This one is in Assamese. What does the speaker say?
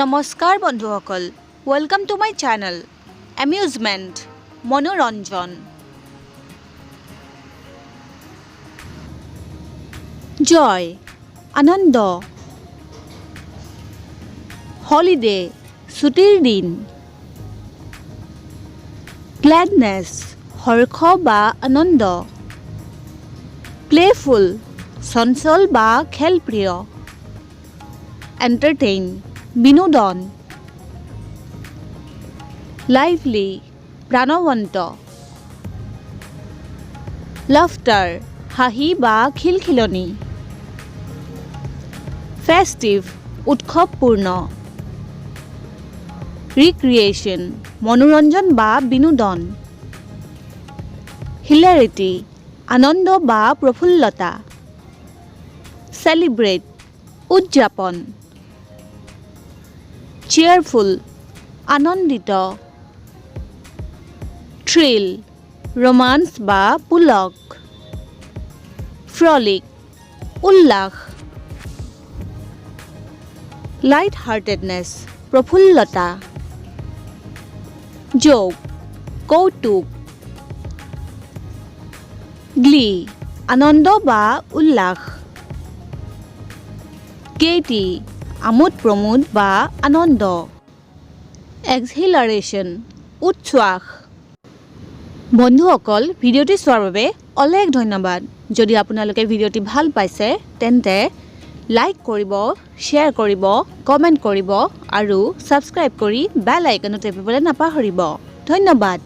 নমস্কাৰ বন্ধুসকল, welcome to my channel amusement মনোৰঞ্জন। জয় আনন্দ, হলিডে ছুটিৰ দিন, গ্লেডনেছ হৰ্ষ বা আনন্দ, প্লেফুল চঞ্চল বা খেলপ্ৰিয়, এণ্টাৰটেইন বিনোদন, লাইভলি প্ৰাণৱন্ত, লাফটাৰ হাঁহি বা খিলখিলনি, ফেষ্টিভ উৎসৱপূৰ্ণ, ৰিক্ৰিয়েশ্যন মনোৰঞ্জন বা বিনোদন, হিলাৰিটি আনন্দ বা প্ৰফুল্লতা, চেলিব্ৰেট উদযাপন, চেয়াৰফুল আনন্দিত, থ্ৰিল ৰোমান্স বা পুলক, ফ্ৰলিক উল্লাস, লাইট হাৰ্টেডনেছ প্ৰফুল্লতা, জোক কৌতুক, গ্লি আনন্দ বা উল্লাস, গেইটি আমোদ প্ৰমোদ বা আনন্দ, এক্সহিলাৰেশ্যন উচ্ছ্বাস। বন্ধুসকল, ভিডিঅ'টি চোৱাৰ বাবে অলেখ ধন্যবাদ। যদি আপোনালোকে ভিডিঅ'টি ভাল পাইছে তেন্তে লাইক কৰিব, শ্বেয়াৰ কৰিব, কমেণ্ট কৰিব আৰু ছাবস্ক্ৰাইব কৰি বেল আইকনটো টিপিবলৈ নাপাহৰিব। ধন্যবাদ।